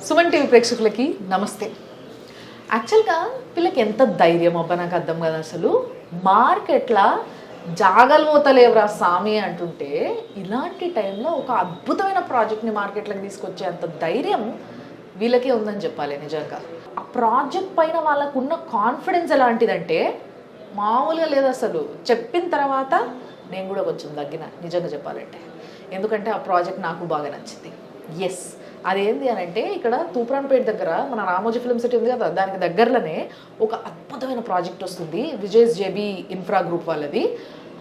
Suman TV ప్రేక్షకులకి నమస్తే. యాక్చువల్గా వీళ్ళకి ఎంత ధైర్యం అబ్బా, నాకు అర్థం కదా. అసలు మార్కెట్లా జాగలు పోతలేవురా సామి అంటుంటే ఇలాంటి టైంలో ఒక అద్భుతమైన ప్రాజెక్ట్ని మార్కెట్లోకి తీసుకొచ్చే అంత ధైర్యం వీళ్ళకే ఉందని చెప్పాలి. నిజంగా ఆ ప్రాజెక్ట్ పైన వాళ్ళకున్న కాన్ఫిడెన్స్ ఎలాంటిదంటే మామూలుగా లేదు అసలు. చెప్పిన తర్వాత నేను కూడా కొంచెం తగ్గిన నిజంగా చెప్పాలంటే, ఎందుకంటే ఆ ప్రాజెక్ట్ నాకు బాగా నచ్చింది. ఎస్, అదేంది అని అంటే ఇక్కడ తూప్రాన్పేట దగ్గర మన రామోజీ ఫిల్మ్ సిటీ ఉంది కదా, దానికి దగ్గరలోనే ఒక అద్భుతమైన ప్రాజెక్ట్ వస్తుంది, విజయ్స్ జేబీ ఇన్ఫ్రా గ్రూప్ వాళ్ళది.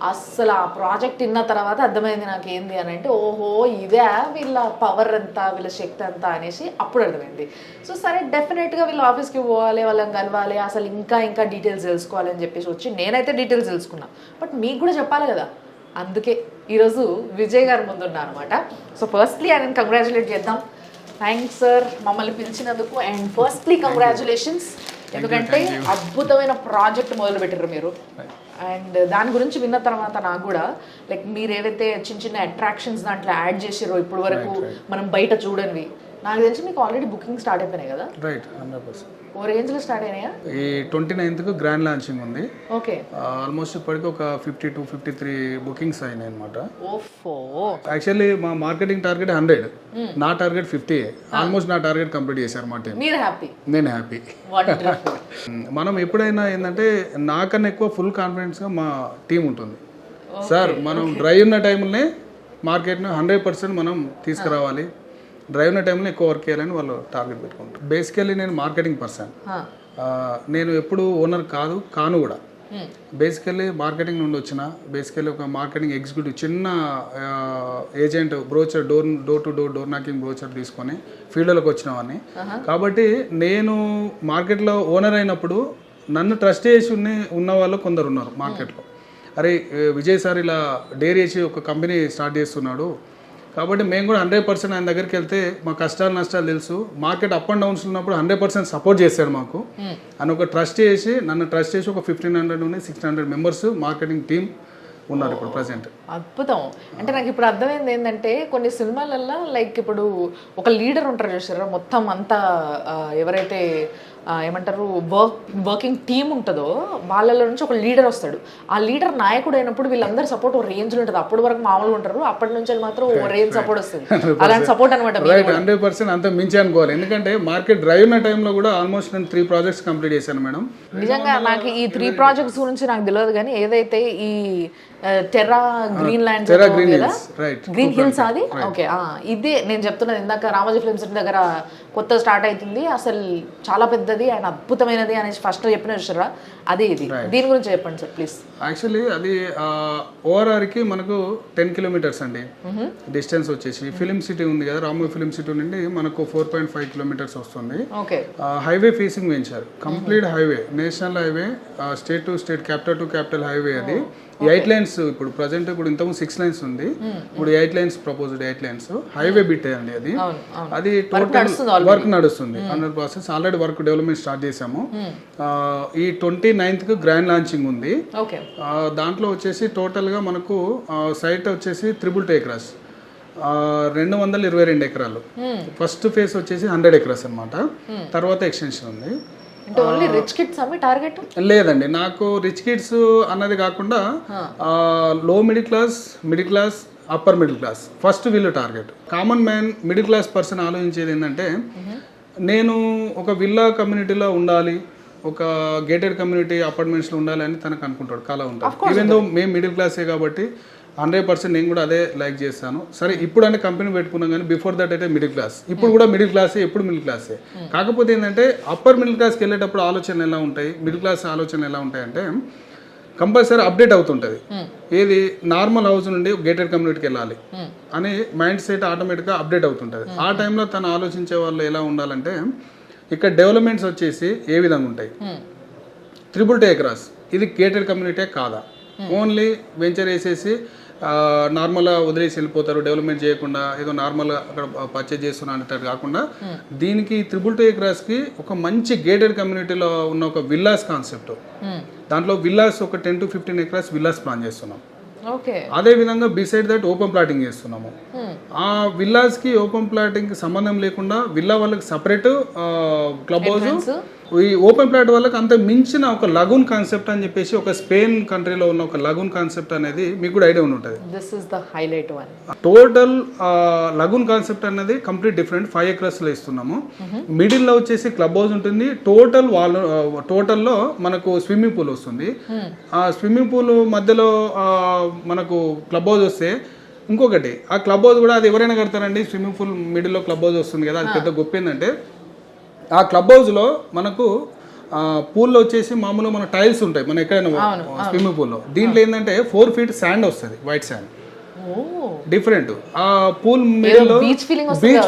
అస్సలు ఆ ప్రాజెక్ట్ విన్న తర్వాత అర్థమైంది నాకు ఏంది అని అంటే, ఓహో ఇదే వీళ్ళ పవర్ ఎంత, వీళ్ళ శక్తి ఎంత అనేసి అప్పుడు అర్థమైంది. సో సరే, డెఫినెట్గా వీళ్ళు ఆఫీస్కి పోవాలి, వాళ్ళని కలవాలి, అసలు ఇంకా డీటెయిల్స్ తెలుసుకోవాలి అని చెప్పేసి వచ్చి నేనైతే డీటెయిల్స్ తెలుసుకున్నా. బట్ మీకు కూడా చెప్పాలి కదా, అందుకే ఈరోజు విజయ్ గారు ముందున్నారు అనమాట. సో ఫస్ట్లీ ఆయన కంగ్రాచులేట్ చేద్దాం. థ్యాంక్స్ సార్ మమ్మల్ని పిలిచినందుకు, అండ్ ఫస్ట్లీ కంగ్రాచులేషన్స్, ఎందుకంటే అద్భుతమైన ప్రాజెక్ట్ మొదలు పెట్టారు మీరు. అండ్ దాని గురించి విన్న తర్వాత నాకు కూడా లైక్ మీరు ఏవైతే చిన్న అట్రాక్షన్స్ దాంట్లో యాడ్ చేసారో ఇప్పటి వరకు మనం బయట చూడనివి, నాకు తెలిసి మీకు ఆల్రెడీ బుకింగ్ స్టార్ట్ అయిపోయినాయి కదా? రైట్, 100%. ఓ రేంజ్లో స్టార్ట్ అయినాయా? ఈ 29th గ్రాండ్ లాంచింగ్ ఉంది. ఓకే, ఆల్మోస్ట్ ఇప్పటికి ఒక 52-53 బుకింగ్స్ అయినాయి అనమాట. ఓఫో, యాక్చువల్లీ మా మార్కెటింగ్ టార్గెట్ 100, నా టార్గెట్ 50. ఆల్మోస్ట్ నా టార్గెట్ కంప్లీట్ చేశారు మా టీం. మీరు హ్యాపీ? నేను హ్యాపీ. మనం ఎప్పుడైనా ఏంటంటే నాకన్నా ఎక్కువ ఫుల్ కాన్ఫిడెన్స్గా మా టీం ఉంటుంది. సార్ మనం డ్రై ఉన్న టైంలోనే మార్కెట్ను 100% మనం తీసుకురావాలి, డ్రైవ్ ఉన్న టైంలో ఎక్కువ వర్క్ చేయాలని వాళ్ళు టార్గెట్ పెట్టుకుంటారు. బేసికల్లీ నేను మార్కెటింగ్ పర్సన్, నేను ఎప్పుడు ఓనర్ కాను కూడా. బేసికల్లీ మార్కెటింగ్ నుండి వచ్చిన, బేసికల్లీ ఒక మార్కెటింగ్ ఎగ్జిక్యూటివ్, చిన్న agent, brochure, door to door knocking brochure తీసుకొని ఫీల్డ్లోకి వచ్చినవన్నీ. కాబట్టి నేను మార్కెట్లో ఓనర్ అయినప్పుడు నన్ను ట్రస్ట్ చేసి ఉన్న వాళ్ళు కొందరు ఉన్నారు మార్కెట్లో. అరే విజయ్ సార్ ఇలా డేర్ చేసి ఒక కంపెనీ స్టార్ట్ చేస్తున్నాడు, కాబట్టి మేము కూడా 100% ఆయన దగ్గరికి వెళ్తే మా కష్టాలు నష్టాలు తెలుసు, మార్కెట్ అప్ అండ్ డౌన్స్ ఉన్నప్పుడు 100% సపోర్ట్ చేశాడు మాకు అని ఒక ట్రస్ట్ చేసి, నన్ను ట్రస్ట్ చేసి ఒక 1500 నుండి 600 మెంబర్స్ మార్కెటింగ్ టీమ్ ఉన్నారు ఇప్పుడు ప్రజెంట్. అద్భుతం. అంటే నాకు ఇప్పుడు అర్థమైంది ఏంటంటే, కొన్ని సినిమాలల్లో లైక్ ఇప్పుడు ఒక లీడర్ ఉంటారు చూసారా, మొత్తం అంతా ఎవరైతే ఏమంటారు వర్కింగ్ టీమ్ ఉంటుందో వాళ్ళలో నుంచి ఒక లీడర్ వస్తాడు. ఆ లీడర్ నాయకుడు అయినప్పుడు వీళ్ళందరూ సపోర్ట్ ఓ రేంజ్లో ఉంటుంది. అప్పటి వరకు మామూలుగా ఉంటారు, అప్పటి నుంచి మాత్రం ఓ రేంజ్ సపోర్ట్ వస్తుంది. అలాంటి సపోర్ట్ అనమాట. 100% అంతా మించి అనుకోవాలి, ఎందుకంటే మార్కెట్ డ్రైవ్ ఉన్న టైంలో కూడా ఆల్మోస్ట్ నేను 3 ప్రాజెక్ట్స్ కంప్లీట్ చేశాను మేడం. నిజంగా నాకు ఈ 3 ప్రాజెక్ట్స్ గురించి నాకు తెలియదు, కానీ ఏదైతే ఈ టెర్రా గ్రీన్ గ్రీన్ హిల్స్ అది ఓకే, ఇదే నేను చెప్తున్నది. ఇందాక రామోజీ ఫిల్మ్ సిటీ దగ్గర కొత్త స్టార్ట్ అవుతుంది, అసలు చాలా పెద్దది అండ్ అద్భుతమైనది అనేసి ఫస్ట్ చెప్పిన చూసారా, అదే ఇది. దీని గురించి చెప్పండి సార్ ప్లీజ్. యాక్చువల్లీ అది ఓఆర్ఆర్కి మనకు 10 కిలోమీటర్స్ అండి డిస్టెన్స్ వచ్చేసి. ఫిలిం సిటీ ఉంది కదా, రామోజీ ఫిలిం సిటీ నుండి మనకు 4.5 కిలోమీటర్స్ వస్తుంది. Highway facing venture, complete highway, national highway, state to state, capital to capital highway. అది 8 లైన్స్ ఇప్పుడు ప్రజెంట్, ఇప్పుడు ఇంతకు 6 లైన్స్ ఉంది, ఇప్పుడు 8 lines proposed, 8 lines highway bit అండి. అది టోటల్ వర్క్ నడుస్తుంది 100%. ఆల్రెడీ వర్క్ డెవలప్మెంట్ స్టార్ట్ చేసాము. ఈ 29th గ్రాండ్ లాంచింగ్ ఉంది. దాంట్లో వచ్చేసి టోటల్గా మనకు సైట్ వచ్చేసి 322 ఎకరాస్, 222 ఎకరాలు. ఫస్ట్ ఫేజ్ వచ్చేసి 100 ఎకరాస్ అనమాట. తర్వాత ఎక్స్టెన్షన్ ఉంది. లేదండి, నాకు రిచ్ కిడ్స్ అన్నది కాకుండా low middle class, upper middle class first వీళ్ళు target. Common man, middle class person ఆలోచించేది ఏంటంటే, నేను ఒక విల్లా కమ్యూనిటీలో ఉండాలి, ఒక గేటెడ్ కమ్యూనిటీ అపార్ట్మెంట్స్లో ఉండాలి అని తనకు అనుకుంటాడు, కళ ఉంటాడు. ఈవెన్ దో మేము మిడిల్ క్లాసే కాబట్టి 100% నేను కూడా అదే లైక్ చేస్తాను. సరే ఇప్పుడు అంటే కంపెనీ పెట్టుకున్నాం, కానీ బిఫోర్ దట్ అయితే మిడిల్ క్లాస్, ఇప్పుడు కూడా మిడిల్ క్లాసే, ఎప్పుడు మిడిల్ క్లాసే. కాకపోతే ఏంటంటే అప్పర్ మిడిల్ క్లాస్కి వెళ్ళేటప్పుడు ఆలోచనలు ఎలా ఉంటాయి, మిడిల్ క్లాస్ ఆలోచనలు ఎలా ఉంటాయి అంటే, కంపల్సరీ అప్డేట్ అవుతుంటుంది. ఏది నార్మల్ హౌస్ నుండి గేటెడ్ కమ్యూనిటీకి వెళ్ళాలి అని మైండ్ సెట్ ఆటోమేటిక్గా అప్డేట్ అవుతుంటుంది. ఆ టైంలో తను ఆలోచించే వాళ్ళు ఎలా ఉండాలంటే, ఇక్కడ డెవలప్మెంట్స్ వచ్చేసి ఏ విధంగా ఉంటాయి. 322 ఎకరాస్ ఇది గేటెడ్ కమ్యూనిటీ కాదా, ఓన్లీ వెంచర్ వేసేసి నార్మల్గా వదిలేసి వెళ్ళిపోతారు, డెవలప్మెంట్ చేయకుండా ఏదో నార్మల్గా అక్కడ పర్చేజ్ చేస్తున్నా అంటారు కాకుండా, దీనికి 322 ఎకరాస్కి ఒక మంచి గేటెడ్ కమ్యూనిటీలో ఉన్న ఒక విల్లాస్ కాన్సెప్ట్. దాంట్లో విల్లాస్ ఒక 10 to 15 ఎకరాస్ విల్లాస్ ప్లాన్ చేస్తున్నాం. ఓకే. అదే విధంగా బిసైడ్ దట్ ఓపెన్ ప్లాటింగ్ చేస్తున్నాము. ఆ విల్లాస్ కి ఓపెన్ ప్లాటింగ్ కి సంబంధం లేకుండా విల్లా వాళ్ళకి సపరేట్ క్లబ్ హౌస్, ఈ ఓపెన్ ప్లాట్ వాళ్ళకి అంత మించిన ఒక లగూన్ కాన్సెప్ట్ అని చెప్పేసి ఒక స్పెయిన్ కంట్రీలో ఉన్న ఒక లగూన్ కాన్సెప్ట్ అనేది మీకు కూడా ఐడియా ఉంటుంది. This is the highlight one. Total lagoon concept అనేది కంప్లీట్ డిఫరెంట్ 5 acres లో ఇస్తున్నాము. మిడిల్ లో వచ్చేసి క్లబ్ హౌస్ ఉంటుంది. టోటల్లో మనకు స్విమ్మింగ్ పూల్ వస్తుంది. ఆ స్విమ్మింగ్ పూల్ మధ్యలో మనకు క్లబ్ హౌస్ వస్తే ఇంకొకటి, ఆ క్లబ్ హౌస్ కూడా అది ఎవరైనా కడతారండి. స్విమ్మింగ్ పూల్ మిడిల్ లో క్లబ్ హౌస్ వస్తుంది కదా, అది పెద్ద గొప్ప ఏంటంటే ఆ క్లబ్ హౌస్లో మనకు పూల్లో వచ్చేసి మామూలుగా మన టైల్స్ ఉంటాయి మన ఎక్కడైనా స్విమ్మింగ్ పూల్లో. దీంట్లో ఏంటంటే 4 feet శాండ్ వస్తుంది, వైట్ శాండ్, డిఫరెంట్. ఆ పూల్ మిడిల్లో బీచ్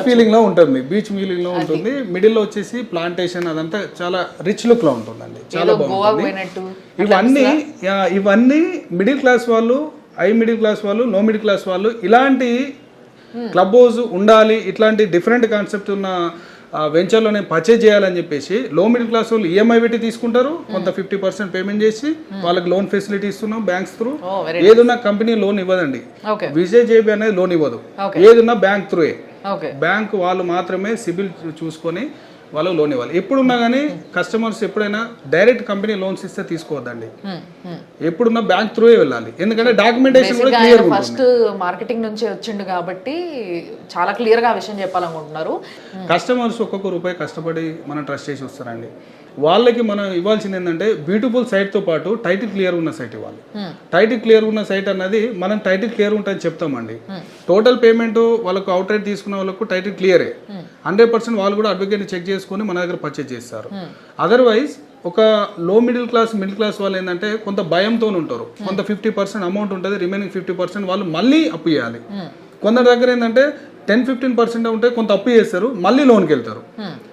ఫీలింగ్ లో ఉంటుంది, బీచ్ ఫీలింగ్ లో ఉంటుంది. మిడిల్ లో వచ్చేసి ప్లాంటేషన్, అదంతా చాలా రిచ్ లుక్ లో ఉంటుందండి, చాలా బాగుంటుంది. ఇవన్నీ మిడిల్ క్లాస్ వాళ్ళు, మిడిల్ క్లాస్ వాళ్ళు, లో మిడిల్ క్లాస్ వాళ్ళు ఇలాంటి క్లబ్ హౌస్ ఉండాలి, ఇట్లాంటి డిఫరెంట్ కాన్సెప్ట్ ఉన్న వెంచర్లో నేను పర్చేజ్ చేయాలని చెప్పేసి లో మిడిల్ క్లాస్ వాళ్ళు ఈఎంఐ పెట్టి తీసుకుంటారు. కొంత 50% పేమెంట్ చేసి వాళ్ళకి లోన్ ఫెసిలిటీ ఇస్తున్నాం బ్యాంక్స్ త్రూ. ఏదున్నా కంపెనీ లోన్ ఇవ్వదండి, విజయ్ జేబీ అనేది లోన్ ఇవ్వదు. ఏదున్నా బ్యాంక్ త్రూ, బ్యాంక్ వాళ్ళు మాత్రమే సిబిల్ చూసుకొని వాళ్ళు లోన్ ఇవ్వాలి. ఎప్పుడున్నా కానీ కస్టమర్స్ ఎప్పుడైనా డైరెక్ట్ కంపెనీ లోన్స్ ఇస్తే తీసుకోవద్దండి, ఎప్పుడున్నా బ్యాంక్ త్రూ వెళ్ళాలి. ఎందుకంటే డాక్యుమెంటేషన్ కూడా క్లియర్. ఫస్ట్ మార్కెటింగ్ నుంచి వచ్చిండు కాబట్టి చాలా క్లియర్ గా ఆ విషయం చెప్పాలనుకుంటున్నారు. కస్టమర్స్ ఒక్కొక్క రూపాయి కష్టపడి మనం ట్రస్ట్ చేసి వస్తారండి. వాళ్ళకి మనం ఇవ్వాల్సింది ఏంటంటే బ్యూటిఫుల్ సైట్తో పాటు టైటిల్ క్లియర్ ఉన్న సైట్ ఇవ్వాలి. టైటిల్ క్లియర్ ఉన్న సైట్ అన్నది మనం టైటిల్ క్లియర్ ఉంటుందని చెప్తామండి. టోటల్ పేమెంట్ వాళ్ళకు అవుట్ రైట్ తీసుకున్న వాళ్ళకు టైటిల్ క్లియరే, 100% వాళ్ళు కూడా అడ్వకేట్ని చెక్ చేసుకుని మన దగ్గర పర్చేజ్ చేస్తారు. అదర్వైజ్ ఒక లో మిడిల్ క్లాస్ వాళ్ళు ఏంటంటే కొంత భయంతో ఉంటారు. కొంత 50% అమౌంట్ ఉంటుంది, రిమైనింగ్ 50% వాళ్ళు మళ్ళీ అప్పు చేయాలి. కొందరి దగ్గర ఏంటంటే 10-15% ఉంటే కొంత అప్పు చేస్తారు, మళ్ళీ లోన్కి వెళ్తారు.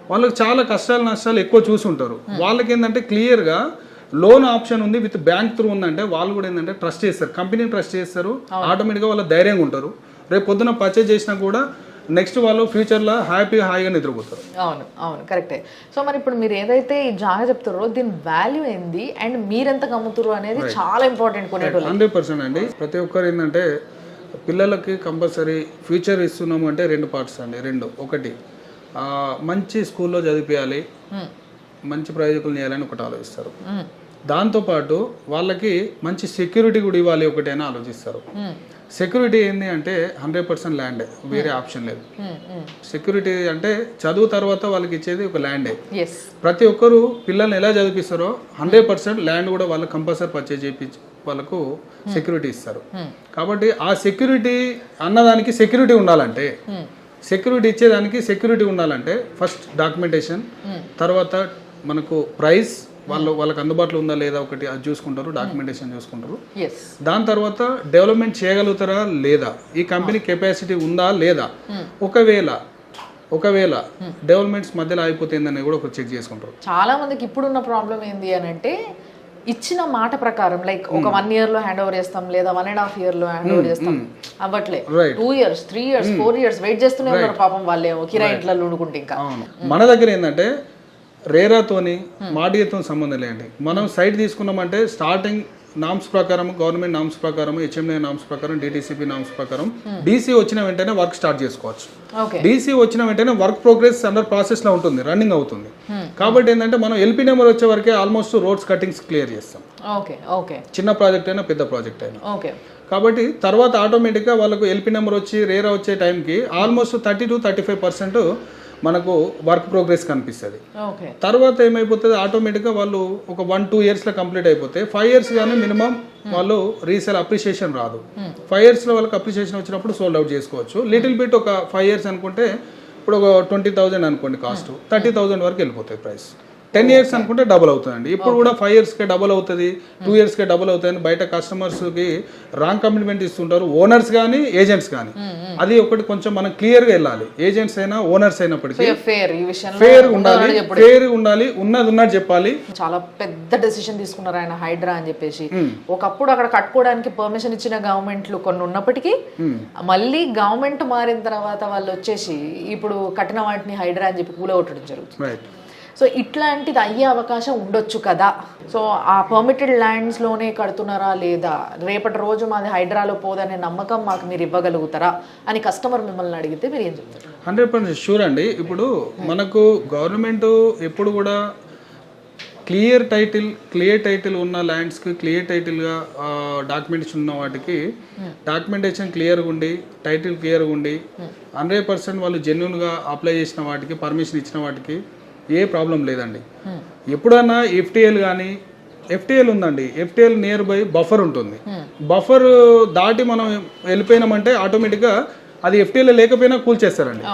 వాళ్ళకి చాలా కష్టాలు నష్టాలు ఎక్కువ చూసి ఉంటారు. వాళ్ళకి ఏంటంటే క్లియర్గా లోన్ ఆప్షన్ ఉంది విత్ బ్యాంక్ త్రూ ఉందంటే వాళ్ళు కూడా ఏంటంటే ట్రస్ట్ చేస్తారు, కంపెనీని ట్రస్ట్ చేస్తారు, ఆటోమేటిక్గా వాళ్ళ ధైర్యంగా ఉంటారు. రేపు పొద్దున పర్చేజ్ చేసినా కూడా నెక్స్ట్ వాళ్ళు ఫ్యూచర్లో హాయిగా నిద్రపోతారు. అవును అవును కరెక్టే. సో మరి ఇప్పుడు మీరు ఏదైతే ఈ జాగా చెప్తారో దీని వాల్యూ ఏంది అండ్ మీరెంత అమ్ముతారు అనేది చాలా ఇంపార్టెంట్. 100% అండి. ప్రతి ఒక్కరు ఏంటంటే పిల్లలకి కంపల్సరీ ఫ్యూచర్ ఇస్తున్నాము అంటే 2 parts అండి. ఒకటి మంచి స్కూల్లో చదివించాలి, మంచి ప్రయోజకులు చేయాలని ఒకటి ఆలోచిస్తారు. దాంతోపాటు వాళ్ళకి మంచి సెక్యూరిటీ కూడా ఇవ్వాలి ఒకటి అని ఆలోచిస్తారు. సెక్యూరిటీ ఏంటి అంటే 100% ల్యాండే, వేరే ఆప్షన్ లేదు. సెక్యూరిటీ అంటే చదువు తర్వాత వాళ్ళకి ఇచ్చేది ఒక ల్యాండే. ప్రతి ఒక్కరు పిల్లల్ని ఎలా చదివిస్తారో 100% ల్యాండ్ కూడా వాళ్ళకి కంపల్సరీ పర్చేజ్ చేయించి వాళ్ళకు సెక్యూరిటీ ఇస్తారు. కాబట్టి ఆ సెక్యూరిటీ అన్నదానికి సెక్యూరిటీ ఉండాలంటే, సెక్యూరిటీ ఇచ్చేదానికి సెక్యూరిటీ ఉండాలంటే ఫస్ట్ డాక్యుమెంటేషన్, తర్వాత మనకు ప్రైస్ వాళ్ళకి అందుబాటులో ఉందా లేదా ఒకటి అది చూసుకుంటారు, డాక్యుమెంటేషన్ చూసుకుంటారు. దాని తర్వాత డెవలప్మెంట్ చేయగలుగుతారా లేదా, ఈ కంపెనీ కెపాసిటీ ఉందా లేదా, ఒకవేళ డెవలప్మెంట్స్ మధ్యలో అయిపోతుందని కూడా ఒక చెక్ చేసుకుంటారు. చాలా మందికి ఇప్పుడున్న ప్రాబ్లం ఏంది అని అంటే ఇచ్చిన మాట ప్రకారం లైక్ ఒక 1 year లో హ్యాండ్ ఓవర్ చేస్తాం లేదా 1.5 year లో హ్యాండ్ ఓవర్ చేస్తాం, అవ్వట్లే 2 years 3 years 4 years వెయిట్ చేస్తూనే ఉన్నారు పాపం వాళ్ళేమో కిరాయి ఇంట్లో ఉండుకుంటే. ఇంకా మన దగ్గర ఏంటంటే రేరాతోని మాడియతో సంబంధం లేండి. మనం సైట్ తీసుకున్నామంటే స్టార్టింగ్ నామ్స్ ప్రకారం, గవర్నమెంట్ నామ్స్ ప్రకారం, హెచ్ఎంఏ నామ్స్ ప్రకారం, డిటిసిపి నామ్స్ ప్రకారం డీసీ వచ్చిన వెంటనే వర్క్ స్టార్ట్ చేసుకోవచ్చు. డీసీ వచ్చిన వెంటనే వర్క్ ప్రోగ్రెస్ అండర్ ప్రాసెస్ లో ఉంటుంది, రన్నింగ్ అవుతుంది. కాబట్టి ఏంటంటే మనం ఎల్పీ నెంబర్ వచ్చే వరకే ఆల్మోస్ట్ రోడ్స్ కటింగ్స్ క్లియర్ చేస్తాం, చిన్న ప్రాజెక్ట్ అయినా పెద్ద ప్రాజెక్ట్ అయినా. కాబట్టి తర్వాత ఆటోమేటిక్గా వాళ్ళకు ఎల్పీ నెంబర్ వచ్చి రేరా వచ్చే టైంకి ఆల్మోస్ట్ 30-35% మనకు వర్క్ ప్రోగ్రెస్ కనిపిస్తుంది. తర్వాత ఏమైపోతుంది ఆటోమేటిక్గా వాళ్ళు ఒక 1-2 yearsలో కంప్లీట్ అయిపోతే 5 years కానీ మినిమం వాళ్ళు రీసేల్ అప్రిషియేషన్ రాదు. 5 yearsలో వాళ్ళకి అప్రిషియేషన్ వచ్చినప్పుడు సోల్డ్ అవుట్ చేసుకోవచ్చు. లిటిల్ బిట్ ఒక 5 years అనుకుంటే ఇప్పుడు ఒక 20,000 అనుకోండి కాస్ట్, 30,000 వరకు వెళ్ళిపోతాయి ప్రైస్. 10 years అనుకుంటే డబుల్ అవుతుందండి. ఇప్పుడు కూడా 5 yearsకే డబుల్ అవుతుంది, 2 yearsకే డబుల్ అవుతుంది. బయట కస్టమర్స్కి రాంగ్ కమిట్మెంట్ ఇస్తుంటారు, ఓనర్స్ కానీ ఏజెంట్స్ కానీ. అది ఒకటి కొంచెం మనం క్లియర్గా వెళ్ళాలి. ఏజెంట్స్ అయినా ఓనర్స్ అయినప్పటికీ ఫేర్ ఉండాలి, ఉన్నది చెప్పాలి. చాలా పెద్ద డెసిషన్ తీసుకున్నారు ఆయన హైడ్రా అని చెప్పేసి. ఒకప్పుడు అక్కడ కట్టుకోవడానికి పర్మిషన్ ఇచ్చిన గవర్నమెంట్లు కొన్ని ఉన్నప్పటికీ మళ్ళీ గవర్నమెంట్ మారిన తర్వాత వాళ్ళు వచ్చేసి ఇప్పుడు కట్టిన వాటిని హైడ్రా అని చెప్పి కూలగొట్టడం జరుగుతుంది. సో ఇట్లాంటిది అయ్యే అవకాశం ఉండొచ్చు కదా. సో ఆ పర్మిటెడ్ ల్యాండ్స్లోనే కడుతున్నారా లేదా, రేపటి రోజు మాది హైడ్రాలో పోదనే నమ్మకం మాకు మీరు ఇవ్వగలుగుతారా అని కస్టమర్ మిమ్మల్ని అడిగితే మీరు ఏం చెప్తారు? 100% షూర్ అండి. ఇప్పుడు మనకు గవర్నమెంట్ ఎప్పుడు కూడా క్లియర్ టైటిల్ ఉన్న ల్యాండ్స్కి క్లియర్ టైటిల్గా డాక్యుమెంటేషన్ ఉన్న వాటికి డాక్యుమెంటేషన్ క్లియర్గా ఉండి టైటిల్ క్లియర్గా ఉండి 100% వాళ్ళు జెన్యున్గా అప్లై చేసిన వాటికి పర్మిషన్ ఇచ్చిన వాటికి ఏ ప్రాబ్లం లేదండి. ఎప్పుడన్నా ఎఫ్టీఎల్ ఉందండి, ఎఫ్టీఎల్ నియర్ బై బఫర్ ఉంటుంది. బఫర్ దాటి మనం వెళ్ళిపోయినామంటే ఆటోమేటిక్గా అది ఎఫ్టీఎల్ లేకపోయినా కూల్చేస్తారండి.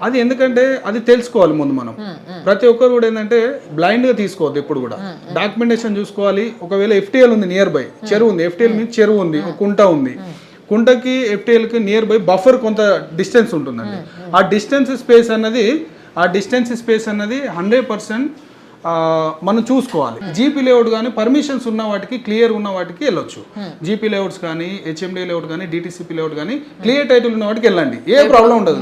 అది ఎందుకంటే అది తెలుసుకోవాలి ముందు మనం. ప్రతి ఒక్కరు కూడా ఏంటంటే బ్లైండ్గా తీసుకోవద్దు. ఎప్పుడు కూడా డాక్యుమెంటేషన్ చూసుకోవాలి. ఒకవేళ ఎఫ్టీఎల్ ఉంది నియర్ బై, చెరువు ఉంది, ఎఫ్టీఎల్ మీద చెరువు ఉంది, ఒక కుంట ఉంది, కుంటకి ఎఫ్టీఎల్కి నియర్ బై బఫర్ కొంత డిస్టెన్స్ ఉంటుందండి. ఆ డిస్టెన్స్ స్పేస్ అన్నది 100% మనం చూసుకోవాలి. జీపీ లేఅవుట్ కానీ పర్మిషన్స్ ఉన్న వాటికి క్లియర్ ఉన్న వాటికి వెళ్ళొచ్చు. జీపీ లేఅవుట్స్ కానీ హెచ్ఎండి లేఅవుట్ కానీ డిటిసిపి లేఅవుట్ కానీ క్లియర్ టైటిల్ ఉన్న వాటికి వెళ్ళండి, ఏ ప్రాబ్లం ఉండదు.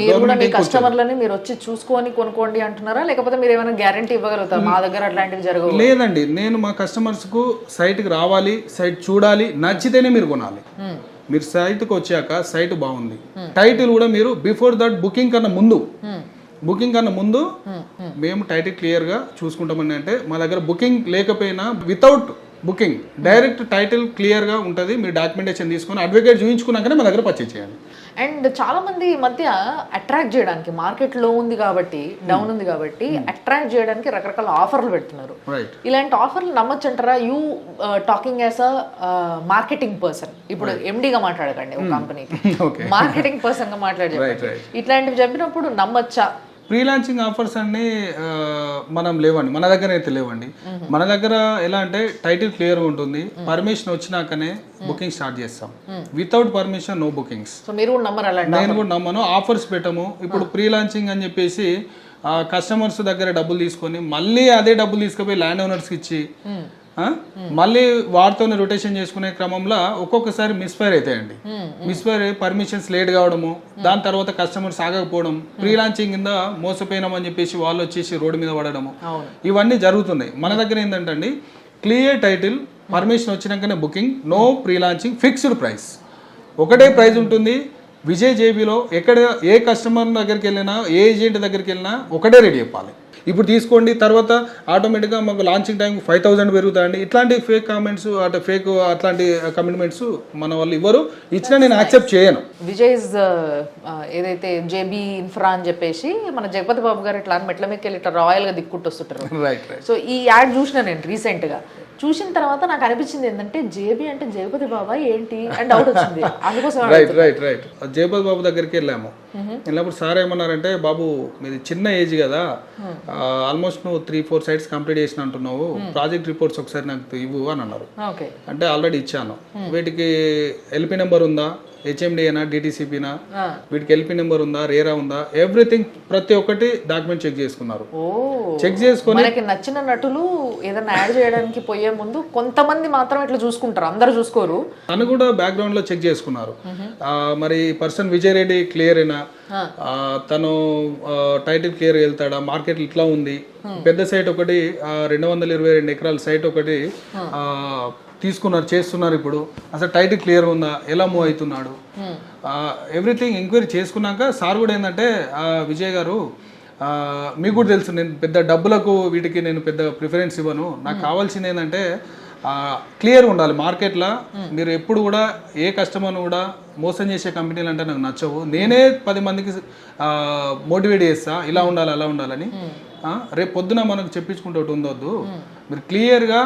కస్టమర్లని మీరు వచ్చి చూసుకొని కొనుక్కోండి అంటున్నారా, లేకపోతే మీరు ఏమైనా గ్యారంటీ ఇవ్వగలుగుతారు మా దగ్గర అట్లాంటివి జరగవు? లేదండి, నేను మా కస్టమర్స్ కు సైట్కి రావాలి, సైట్ చూడాలి, నచ్చితేనే మీరు కొనాలి. మీరు సైట్కి వచ్చాక సైట్ బాగుంది, టైటిల్ కూడా మీరు బిఫోర్ దట్ బుకింగ్ కన్నా ముందు మేము టైటిల్ క్లియర్గా చూసుకుంటామని. అంటే మా దగ్గర బుకింగ్ లేకపోయినా వితౌట్ బుకింగ్ డైరెక్ట్ టైటిల్ క్లియర్గా ఉంటుంది. మీరు డాక్యుమెంటేషన్ తీసుకొని అడ్వకేట్ చూపించుకున్నాకనే మా దగ్గర పర్చేజ్ చేయండి. అండ్ చాలా మంది ఈ మధ్య అట్రాక్ట్ చేయడానికి, మార్కెట్ లో ఉంది కాబట్టి, డౌన్ ఉంది కాబట్టి అట్రాక్ట్ చేయడానికి రకరకాల ఆఫర్లు పెడుతున్నారు. ఇలాంటి ఆఫర్లు నమ్మొచ్చు అంటారా? You talking as a marketing person, ఇప్పుడు ఎండిగా మాట్లాడకండి ఒక కంపెనీకి, మార్కెటింగ్ పర్సన్ గా మాట్లాడే ఇట్లాంటివి చెప్పినప్పుడు నమ్మొచ్చా? ప్రీ లాంచింగ్ ఆఫర్స్ అన్ని మనం లేవండి, మన దగ్గర అయితే లేవండి. మన దగ్గర ఎలా అంటే టైటిల్ క్లియర్గా ఉంటుంది, పర్మిషన్ వచ్చినాకనే బుకింగ్ స్టార్ట్ చేస్తాం. Without permission no bookings. మీరు కూడా నమ్మరు? నేను కూడా నమ్మను. ఆఫర్స్ పెట్టము. ఇప్పుడు ప్రీ లాంచింగ్ అని చెప్పేసి కస్టమర్స్ దగ్గర డబ్బులు తీసుకొని మళ్ళీ అదే డబ్బులు తీసుకుపోయి ల్యాండ్ ఓనర్స్కి ఇచ్చి మళ్ళీ వాటితోనే రొటేషన్ చేసుకునే క్రమంలో ఒక్కొక్కసారి మిస్ఫైర్ అవుతాయండి. మిస్ఫైర్ పర్మిషన్స్ లేట్ కావడము, దాని తర్వాత కస్టమర్స్ ఆగకపోవడం, ప్రీ లాంచింగ్ కింద మోసపోయినామని చెప్పేసి వాళ్ళు వచ్చేసి రోడ్డు మీద పడడము, ఇవన్నీ జరుగుతున్నాయి. మన దగ్గర ఏంటంటే అండి క్లియర్ టైటిల్, పర్మిషన్ వచ్చినాకనే booking, no pre launching, fixed price, ఒకటే ప్రైస్ ఉంటుంది. విజయ్ జేబీలో ఎక్కడ ఏ కస్టమర్ దగ్గరికి వెళ్ళినా, ఏ ఏజెంట్ దగ్గరికి వెళ్ళినా ఒకటే రేట్ చెప్పాలి. ఇప్పుడు తీసుకోండి, తర్వాత ఆటోమేటిక్గా మాకు లాంచింగ్ టైం 5,000 పెరుగుతాయండి. ఇట్లాంటి ఫేక్ కామెంట్స్, అట్లాంటి కమిట్మెంట్స్ మన వాళ్ళు ఇవ్వరు, ఇచ్చినా నేను యాక్సెప్ట్ చేయను. విజయ్ ఏదైతే జేబీ ఇన్ఫ్రా అని చెప్పేసి మన జగపతి బాబు గారు ఇట్లా మెట్ల మీదకి వెళ్ళి ఇట్లా రాయల్గా దిక్కుంటూ వస్తుంటారు. సో ఈ యాడ్ చూసిన నేను రీసెంట్గా, చూసిన తర్వాత నాకు అనిపించింది ఏంటంటే జేబీ అంటే జగపతి బాబా ఏంటి అని డౌట్ వచ్చింది. అందుకోసం రైట్ జగపతి బాబు దగ్గరికి వెళ్ళాము. వెళ్ళినప్పుడు సార్ ఏమన్నారంటే, బాబు మీది చిన్న ఏజ్ కదా, ఆల్మోస్ట్ నువ్వు 3-4 సైట్స్ కంప్లీట్ చేసిన అంటున్నావు, ప్రాజెక్ట్ రిపోర్ట్స్ ఒకసారి నాకు ఇవ్వు అని అన్నారు. అంటే ఆల్రెడీ ఇచ్చాను. వీటికి ఎల్పి నెంబర్ ఉందా, హెచ్ఎండిఏనా, డిటిసిపినా, వీటికి ఎల్పి నెంబర్ ఉందా, రేరా ఉందా, ఎవ్రీథింగ్ ప్రతి ఒక్కటి డాక్యుమెంట్ చెక్ చేసుకున్నారు. చెక్ చేసుకుని మనకి నచ్చిన నటులు ఏదైనా యాడ్ చేయడానికి పోయే ముందు కొంతమంది మాత్రం ఇట్లా చూసుకుంటారు, అందరూ చూసుకోరు. తను కూడా బ్యాక్గ్రౌండ్ లో చెక్ చేసుకున్నారు. మరి పర్సన్ విజయ్ రెడ్డి క్లియర్ అయినా, తను టైటిల్ క్లియర్ వెళ్తాడా, మార్కెట్ ఇట్లా ఉంది, పెద్ద సైట్ ఒకటి 222 ఎకరాల సైట్ ఒకటి తీసుకున్నారు, చేస్తున్నారు. ఇప్పుడు అసలు టైటిల్ క్లియర్ ఉందా, ఎలా మూవ్ అవుతున్నాడు, ఎవ్రీథింగ్ ఎంక్వైరీ చేసుకున్నాక సార్ కూడా ఏంటంటే, విజయ్ గారు మీకు కూడా తెలుసు నేను పెద్ద డబ్బులకు వీటికి నేను పెద్ద ప్రిఫరెన్స్ ఇవ్వను, నాకు కావాల్సింది ఏంటంటే క్లియర్ ఉండాలి మార్కెట్లో. మీరు ఎప్పుడు కూడా ఏ కస్టమర్ను కూడా మోసం చేసే కంపెనీలు అంటే నాకు నచ్చవు, నేనే 10 మందికి మోటివేట్ చేస్తా, ఇలా ఉండాలి అలా ఉండాలని. రేపు పొద్దున మనకు చెప్పించుకుంటే ఒకటి ఉండొద్దు, మీరు క్లియర్గా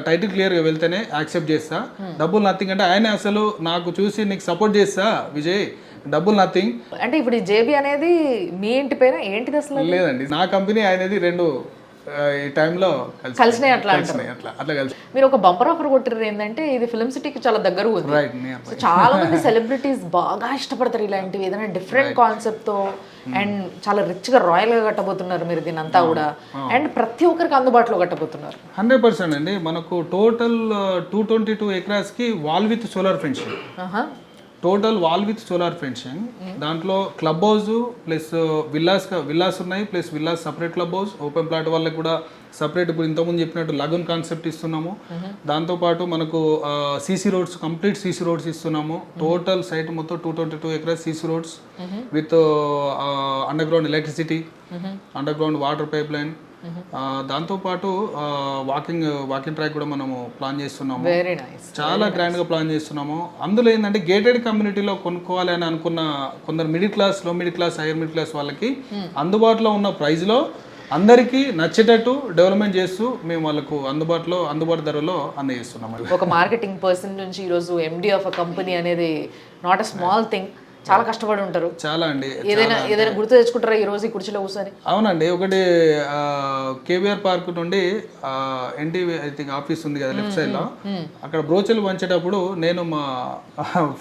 టైటిల్ క్లియర్గా వెళ్తేనే యాక్సెప్ట్ చేస్తా, డబ్బులు నథింగ్. అంటే ఆయన అసలు నాకు చూసి నీకు సపోర్ట్ చేస్తా విజయ్, డబ్బులు నథింగ్. అంటే ఇప్పుడు జేబీ అనేది మీ ఇంటి పేరు ఏంటిది అసలు? లేదండి, నా కంపెనీ అనేది రెండు ఈ టైంలో కలిసినాయి. అట్లా కలిసి మీరు ఒక బంపర్ ఆఫర్ కొట్టిర్రు ఏంటంటే, ఇది ఫిల్మ్ సిటీకి చాలా దగ్గర ఉంది. చాలా మంది సెలబ్రిటీస్ బాగా ఇష్టపడతారు ఇలాంటివి, ఏదైనా డిఫరెంట్ కాన్సెప్ట్ తో అండ్ చాలా రిచ్ గా రాయల్ గా కట్టబోతున్నారు మీరు దీని అంతా కూడా, అండ్ ప్రతి ఒక్కరికి అందుబాటులో కట్టబోతున్నారు. 100% అండి. మనకు టోటల్ 222 ఎకరాస్ కి wall with solar fencing, total wall with solar fencing. దాంట్లో క్లబ్ హౌస్ ప్లస్ విల్లాస్ ఉన్నాయి, plus villas separate club house, open plot వాళ్ళకి కూడా సపరేట్. ఇప్పుడు ఇంతకుముందు చెప్పినట్టు లగూన్ కాన్సెప్ట్ ఇస్తున్నాము. దాంతోపాటు మనకు CC roads, complete CC roads ఇస్తున్నాము. టోటల్ సైట్ మొత్తం 222 acres CC roads with under ground electricity, under ground water pipe line. దాంతోపాటు వాకింగ్ ట్రాక్ కూడా మనము ప్లాన్ చేస్తున్నాము. Very nice. చాలా గ్రాండ్గా ప్లాన్ చేస్తున్నాము. అందులో ఏంటంటే గేటెడ్ కమ్యూనిటీలో కొనుక్కోవాలి అని అనుకున్న కొందరు మిడిల్ క్లాస్, లో middle class, hire middle class వాళ్ళకి అందుబాటులో ఉన్న ప్రైస్లో అందరికీ నచ్చేటట్టు డెవలప్మెంట్ చేస్తూ మేము వాళ్ళకు అందుబాటు ధరలో అందజేస్తున్నాము. ఒక మార్కెటింగ్ పర్సన్ నుంచి ఈరోజు ఎండి ఆఫ్ అ కంపెనీ అనేది నాట్ అ స్మాల్ థింగ్. చాలా కష్టపడి ఉంటారు. చాలా అండి. ఏదైనా గుర్తు తెచ్చుకుంటారా ఈ రోజు ఈ కుర్చీలో కూర్చొని? అవునండి. ఒకటి కేవీఆర్ పార్క్ నుండి ఎన్టీవీ ఐ థింక్ ఆఫీస్ ఉంది కదా లెఫ్ట్ సైడ్ లో, అక్కడ బ్రోచర్లు పంచేటప్పుడు నేను మా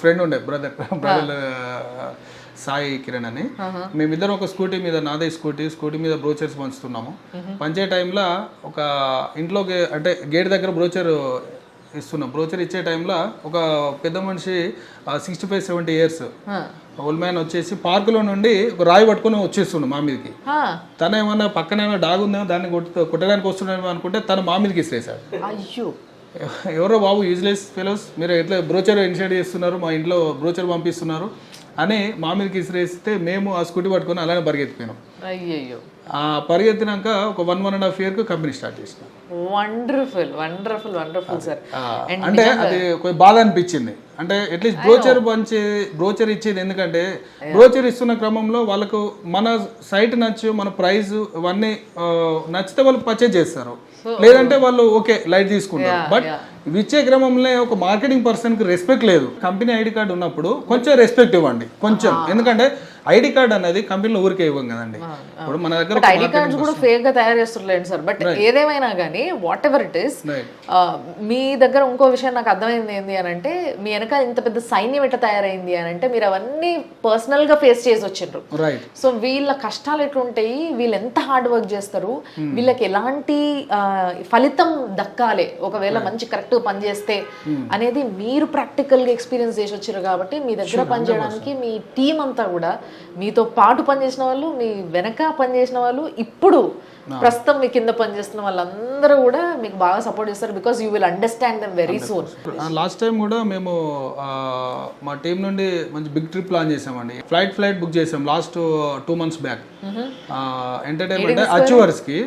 ఫ్రెండ్ ఉండే బ్రదర్ సాయి కిరణ్ అని, మేమిద్దరం ఒక స్కూటీ మీద, నాదే స్కూటీ మీద బ్రోచర్స్ పంచుతున్నాము. పంచే టైంలో ఒక ఇంట్లోకి అంటే గేట్ దగ్గర బ్రోచర్ ఇస్తున్నాం. బ్రోచర్ ఇచ్చే టైంలో ఒక పెద్ద మనిషి 65-70 years ఓల్డ్ మ్యాన్ వచ్చేసి పార్కులో నుండి ఒక రాయి పట్టుకుని వచ్చేస్తుండు మా మీదకి. తన ఏమన్నా పక్కన ఏమైనా డాగ్ ఉందేమో దాన్ని కొట్టడానికి వస్తున్నామో అనుకుంటే తను మా మీదకి ఇస్తేసాడు. అయ్యో, ఎవరో బాబు యూజ్లెస్ ఫెలోస్, మీరు ఎట్లా బ్రోచర్ ఇనిషియేట్ చేస్తున్నారు, మా ఇంట్లో బ్రోచర్ పంపిస్తున్నారు అని మా మీదకి ఇసిరేస్తే మేము ఆ స్కూటీ పట్టుకొని అలానే పరిగెత్తిపోయినాం. అయ్యయ్యో. పరిగెత్తినాక ఒక 1.5 year కంపెనీ స్టార్ట్ చేసినాం. Wonderful wonderful wonderful sir. అంటే అది కొంచెం బాధ అనిపించింది. అంటే అట్లీస్ట్ బ్రోచర్ ఇచ్చేది ఎందుకంటే బ్రోచర్ ఇస్తున్న క్రమంలో వాళ్ళకు మన సైట్ నచ్చు, మన ప్రైస్ ఇవన్నీ నచ్చితే వాళ్ళు పర్చేజ్ చేస్తారు, లేదంటే వాళ్ళు ఓకే లైట్ తీసుకుంటారు. బట్ ఇవి ఇచ్చే క్రమంలో ఒక మార్కెటింగ్ పర్సన్కి రెస్పెక్ట్ లేదు. కంపెనీ ఐడి కార్డు ఉన్నప్పుడు కొంచెం రెస్పెక్ట్ ఇవ్వండి కొంచెం, ఎందుకంటే ఐడి కార్డ్ అనేది కంపెనీలో ఊరికే ఇవ్వం కదండి. ఇప్పుడు మన దగ్గర ఐడి కార్డ్స్ కూడా ఫేక్ గా తయారు చేస్తున్నారు సార్. బట్ ఏదేమైనా కానీ వాట్ ఎవర్ ఇట్ ఈస్, మీ దగ్గర ఇంకో విషయం నాకు అర్థమైంది ఏంటి అని అంటే, మీ వెనక ఇంత పెద్ద సైన్యం ఎట్లా తయారైంది అని అంటే మీరు అవన్నీ పర్సనల్ గా ఫేస్ చేసి వచ్చిండ్రు. సో వీళ్ళ కష్టాలు ఎట్లుంటాయి, వీళ్ళు ఎంత హార్డ్ వర్క్ చేస్తారు, వీళ్ళకి ఎలాంటి ఫలితం దక్కాలి ఒకవేళ మంచి కరెక్ట్ పని చేస్తే అనేది మీరు ప్రాక్టికల్ గా ఎక్స్పీరియన్స్ చేసి వచ్చారు. కాబట్టి మీ దగ్గర పనిచేయడానికి మీ టీం అంతా కూడా, మీతో పాటు పనిచేసిన వాళ్ళు, మీ వెనక పనిచేసిన వాళ్ళు, ఇప్పుడు ప్రస్తుతం మీ కింద పనిచేస్తున్న వాళ్ళందరూ కూడా మీకు బాగా సపోర్ట్ చేస్తారు. Because you will understand them very soon. Last time కూడా మేము మా టీం నుండి మంచి బిగ్ ట్రిప్ ప్లాన్ చేసామండి. ఫ్లైట్ బుక్ చేసాం last 2 months back. Entertainment achievers కి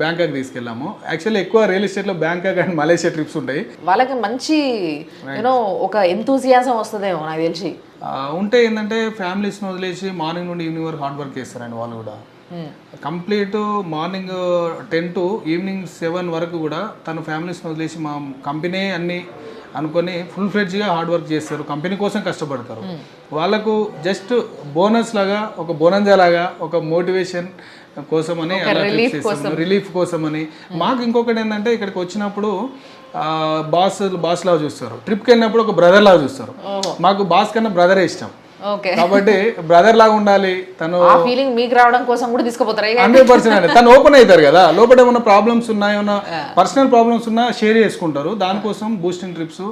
బ్యాంకాక్ తీసుకెళ్ళాము. యాక్చువల్లీ ఎక్కువ రియల్ ఎస్టేట్ లో బ్యాంకాక్ అండ్ మలేషియా ట్రిప్స్ ఉంటాయి. వాళ్ళకి మంచి యూనో ఒక ఎంతూజియాజం వస్తుందేమో నాకు తెలిసి. ఉంటే ఏంటంటే ఫ్యామిలీస్ని వదిలేసి మార్నింగ్ నుండి ఈవినింగ్ వరకు హార్డ్ వర్క్ చేస్తారండి వాళ్ళు కూడా. కంప్లీట్ మార్నింగ్ 10 to ఈవినింగ్ 7 వరకు కూడా తన ఫ్యామిలీస్ని వదిలేసి మా కంపెనీ అన్ని అనుకొని ఫుల్ ఫ్లెడ్జ్గా హార్డ్ వర్క్ చేస్తారు, కంపెనీ కోసం కష్టపడతారు. వాళ్ళకు జస్ట్ బోనస్ లాగా, ఒక బోనంజా లాగా, ఒక మోటివేషన్ కోసమని, రిలీఫ్ కోసమని. మాకు ఇంకొకటి ఏంటంటే ఇక్కడికి వచ్చినప్పుడు బాస్ లాగా చూస్తారు, ట్రిప్కి వెళ్ళినప్పుడు ఒక బ్రదర్ లాగా చూస్తారు. మాకు బాస్ కన్నా బ్రదరే ఇష్టం కాబట్టి బ్రదర్ లాగా ఉండాలి. తను ఫీలింగ్ మీకు రావడం కోసం కూడా తీసుకుపోతారు 100%. అండి తను ఓపెన్ అవుతారు కదా, లోపల ఏమైనా ప్రాబ్లమ్స్ ఉన్నా, ఏమైనా పర్సనల్ ప్రాబ్లమ్స్ ఉన్నా షేర్ చేసుకుంటారు. దానికోసం బూస్టింగ్ ట్రిప్స్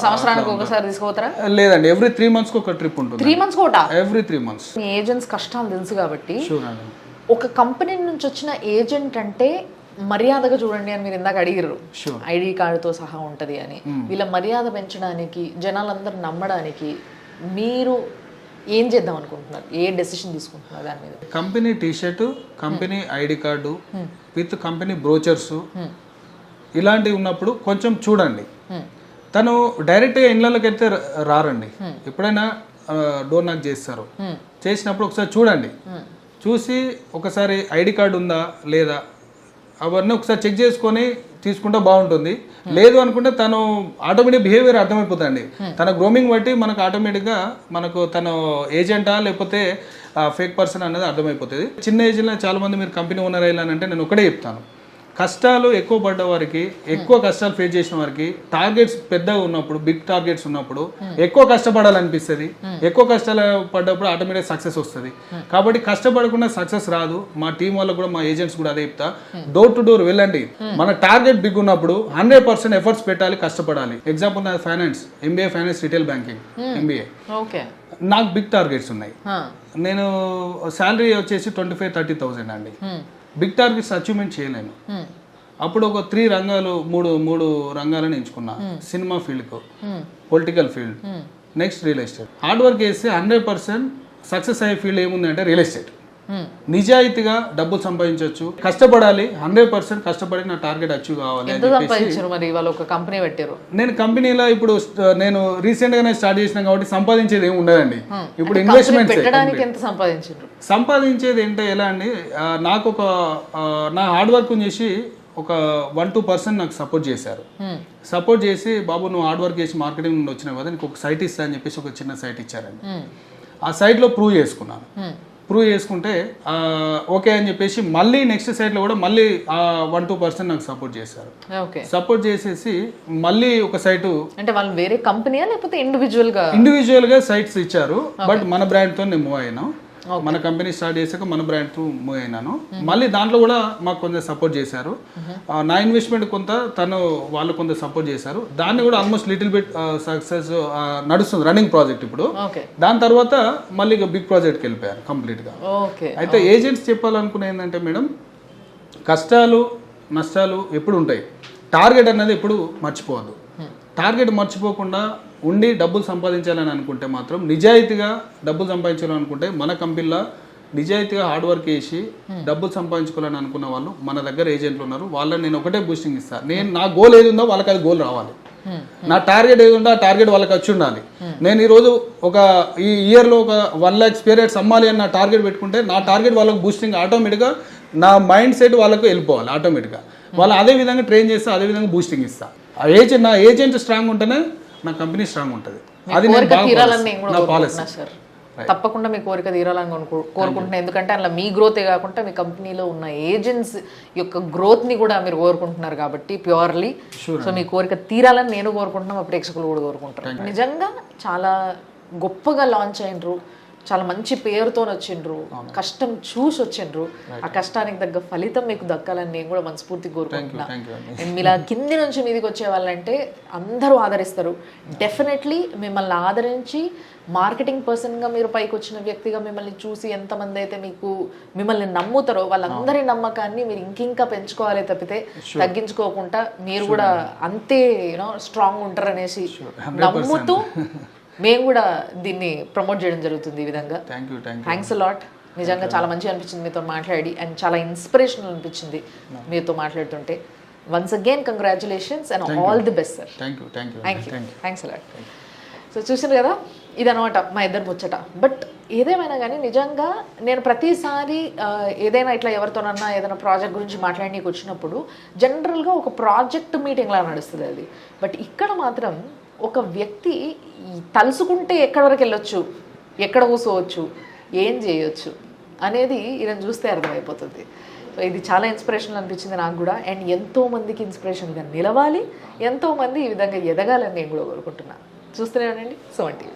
సంవత్సరానికి ఒకసారి తీసుకుపోతారా? లేదండి, ఎవ్రీ 3 months ఒక ట్రిప్ ఉంటుంది. 3 months కోట? Every 3 months. మీ ఏజెంట్స్ కష్టాలు తెలుసు కాబట్టి, ఒక కంపెనీ నుంచి వచ్చిన ఏజెంట్ అంటే మర్యాదగా చూడండి అని మీరు ఇందాక అడిగారు. ఐడి కార్డుతో సహా ఉంటుంది అని. వీళ్ళ మర్యాద పెంచడానికి, జనాలందరూ నమ్మడానికి మీరు ఏం చేద్దాం అనుకుంటున్నారు? ఏ డెసిషన్ తీసుకుంటున్నారు దాని మీద? Company T-shirt, company ID card with company brochures ఇలాంటివి ఉన్నప్పుడు కొంచెం చూడండి. తను డైరెక్ట్గా ఇళ్ళకి అయితే రారండి, ఎప్పుడైనా డోర్ నాక్ చేస్తారు. చేసినప్పుడు ఒకసారి చూడండి, చూసి ఒకసారి ఐడి కార్డు ఉందా లేదా అవన్నీ ఒకసారి చెక్ చేసుకొని తీసుకుంటే బాగుంటుంది. లేదు అనుకుంటే తను ఆటోమేటిక్ బిహేవియర్ అర్థమైపోతుంది. తన గ్రోమింగ్ బట్టి మనకు ఆటోమేటిక్గా మనకు తను ఏజెంటా లేకపోతే ఫేక్ పర్సన్ అనేది అర్థమైపోతుంది. చిన్న ఏజ్లో చాలా మంది మీరు కంపెనీ ఓనర్ అయ్యాలంటే నేను ఒకటే చెప్తాను, కష్టాలు ఎక్కువ పడ్డ వారికి, ఎక్కువ కష్టాలు ఫేస్ చేసిన వారికి, టార్గెట్స్ పెద్దగా ఉన్నప్పుడు, బిగ్ టార్గెట్స్ ఉన్నప్పుడు ఎక్కువ కష్టపడాలనిపిస్తుంది. ఎక్కువ కష్టాలు పడ్డప్పుడు ఆటోమేటిక్ సక్సెస్ వస్తుంది. కాబట్టి కష్టపడకుండా సక్సెస్ రాదు. మా టీం వాళ్ళకు కూడా, మా ఏజెంట్స్ కూడా అదే చెప్తా, డోర్ టు డోర్ వెళ్ళండి. మన టార్గెట్ బిగ్ ఉన్నప్పుడు 100% ఎఫర్ట్స్ పెట్టాలి, కష్టపడాలి. ఎగ్జాంపుల్ నా finance, MBA finance retail banking MBA. Okay, నాకు బిగ్ టార్గెట్స్ ఉన్నాయి. నేను శాలరీ వచ్చేసి 25-30,000 అండి. బిగ్ టార్గెట్స్ అచీవ్మెంట్ చేయలేను. అప్పుడు ఒక 3 రంగాలు, మూడు రంగాలను ఎంచుకున్నా. సినిమా ఫీల్డ్కు, political field, next real estate. Hard work చేస్తే 100% సక్సెస్ అయ్యే ఫీల్డ్ ఏముంది అంటే రియల్ ఎస్టేట్. నిజాయితీగా డబ్బులు సంపాదించవచ్చు, కష్టపడాలి, 100% కష్టపడి నా టార్గెట్ అచీవ్ కావాలి. ఎంత సంపాదించారు మరి? వాళ్ళు ఒక కంపెనీ పెట్టారు. నేను కంపెనీలో ఇప్పుడు నేను రీసెంట్ గానే స్టార్ట్ చేసిన కాబట్టి సంపాదించేది ఏమి ఉండదండి. ఇప్పుడు ఇన్వెస్ట్మెంట్ పెట్టడానికి ఎంత సంపాదించారు? సంపాదించేది ఏంటో ఎలా అండి, నాకు ఒక నా హార్డ్ వర్క్ చేసి ఒక 1-2% నాకు సపోర్ట్ చేశారు. సపోర్ట్ చేసి, బాబు నువ్వు హార్డ్ వర్క్ చేసి మార్కెటింగ్ నుండి వచ్చినావు కదా, నీకు ఒక సైట్ ఇస్తా అని చెప్పేసి ఒక చిన్న సైట్ ఇచ్చారండి. ఆ సైట్లో ప్రూవ్ చేసుకున్నాను. ప్రూవ్ చేసుకుంటే ఓకే అని చెప్పేసి మళ్ళీ నెక్స్ట్ సైట్లో కూడా మళ్ళీ 1-2% నాకు సపోర్ట్ చేశారు. సపోర్ట్ చేసేసి మళ్ళీ ఒక సైటు, అంటే వాళ్ళు వేరే కంపెనీయా లేకపోతే ఇండివిజువల్గా సైట్స్ ఇచ్చారు. బట్ మన బ్రాండ్తో నేను మూవ్ అయినా. మన కంపెనీ స్టార్ట్ చేశాక మన బ్రాండ్ త్రూ మూవ్ అయినాను. మళ్ళీ దాంట్లో కూడా మాకు కొంచెం సపోర్ట్ చేశారు. నా ఇన్వెస్ట్మెంట్ కొంత, వాళ్ళు కొంత సపోర్ట్ చేశారు. దాన్ని కూడా ఆల్మోస్ట్ లిటిల్ బిట్ సక్సెస్ నడుస్తుంది, రన్నింగ్ ప్రాజెక్ట్ ఇప్పుడు. దాని తర్వాత మళ్ళీ బిగ్ ప్రాజెక్ట్కి వెళ్ళిపోయారు కంప్లీట్గా. అయితే ఏజెంట్స్ చెప్పాలనుకునే ఏంటంటే మేడం, కష్టాలు నష్టాలు ఎప్పుడు ఉంటాయి, టార్గెట్ అనేది ఎప్పుడు మర్చిపోవద్దు. టార్గెట్ మర్చిపోకుండా ఉండి డబ్బులు సంపాదించాలని అనుకుంటే మాత్రం, నిజాయితీగా డబ్బులు సంపాదించాలని అనుకుంటే, మన కంపెనీలో నిజాయితీగా హార్డ్ వర్క్ చేసి డబ్బులు సంపాదించుకోవాలని అనుకున్న వాళ్ళు మన దగ్గర ఏజెంట్లు ఉన్నారు. వాళ్ళని నేను ఒకటే బూస్టింగ్ ఇస్తాను. నా గోల్ ఏది ఉందో వాళ్ళకి అది గోల్ రావాలి. నా టార్గెట్ ఏది ఉందో ఆ టార్గెట్ వాళ్ళకి వచ్చి ఉండాలి. నేను ఈరోజు ఈ ఇయర్లో ఒక 1 lakh స్పేర్ హెడ్స్ అమ్మాలి అని నా టార్గెట్ పెట్టుకుంటే, నా టార్గెట్ వాళ్ళకి బూస్టింగ్ ఆటోమేటిక్గా, నా మైండ్ సెట్ వాళ్ళకు వెళ్ళిపోవాలి ఆటోమేటిక్గా. వాళ్ళు అదే విధంగా ట్రైన్ చేస్తే అదే విధంగా బూస్టింగ్ ఇస్తా. నా ఏజెంట్ స్ట్రాంగ్ ఉంటేనే నా కంపెనీ స్ట్రాంగ్ ఉంటుంది. అది నా పాలసీ. తప్పకుండా మీ కోరిక తీరాలని కోరుకుంటున్నాను. ఎందుకంటే అలా మీ గ్రోతే కాకుండా మీ కంపెనీలో ఉన్న ఏజెంట్స్ యొక్క గ్రోత్ని కూడా మీరు కోరుకుంటున్నారు కాబట్టి ప్యూర్లీ. సో మీ కోరిక తీరాలని నేను కోరుకుంటున్నాను, మా ప్రేక్షకులు కూడా కోరుకుంటారు. నిజంగా చాలా గొప్పగా లాంచ్ అయినరు, చాలా మంచి పేరుతో వచ్చిండ్రు, కష్టం చూసి వచ్చిండ్రు. ఆ కష్టానికి తగ్గ ఫలితం మీకు దక్కాలని నేను కూడా మనస్ఫూర్తిగా కోరుకుంటున్నా. అండ్ మీలా కింది నుంచి మీదికి వచ్చే వాళ్ళంటే అందరూ ఆదరిస్తారు. డెఫినెట్లీ మిమ్మల్ని ఆదరించి మార్కెటింగ్ పర్సన్గా మీరు పైకి వచ్చిన వ్యక్తిగా మిమ్మల్ని చూసి ఎంతమంది అయితే మిమ్మల్ని నమ్ముతారో వాళ్ళందరి నమ్మకాన్ని మీరు ఇంకింకా పెంచుకోవాలి తప్పితే తగ్గించుకోకుండా, మీరు కూడా అంతే స్ట్రాంగ్ ఉంటారు అనేసి నమ్ముతూ మేము కూడా దీన్ని ప్రమోట్ చేయడం జరుగుతుంది. ఈ విధంగా థ్యాంక్స్ అలాట్. నిజంగా చాలా మంచిగా అనిపించింది మీతో మాట్లాడి, అండ్ చాలా ఇన్స్పిరేషనల్ అనిపించింది మీతో మాట్లాడుతుంటే. Once again congratulations and all the best sir. Thanks a lot. So చూసారు కదా, ఇదనమాట మా ఇద్దరు ముచ్చట. బట్ ఏదేమైనా కానీ నిజంగా నేను ప్రతిసారి ఏదైనా ఇట్లా ఎవరితోనన్నా ఏదైనా ప్రాజెక్ట్ గురించి మాట్లాడడానికి వచ్చినప్పుడు జనరల్గా ఒక ప్రాజెక్ట్ మీటింగ్లా నడుస్తుంది అది. బట్ ఇక్కడ మాత్రం ఒక వ్యక్తి తలుసుకుంటే ఎక్కడి వరకు వెళ్ళొచ్చు, ఎక్కడ కూర్చోవచ్చు, ఏం చేయొచ్చు అనేది ఈయన చూస్తే అర్థమైపోతుంది. సో ఇది చాలా ఇన్స్పిరేషనల్ అనిపించింది నాకు కూడా. అండ్ ఎంతోమందికి ఇన్స్పిరేషన్గా నిలవాలి, ఎంతోమంది ఈ విధంగా ఎదగాలని నేను కూడా కోరుకుంటున్నాను. చూస్తూనే ఉండండి సుమన్ టీవీ.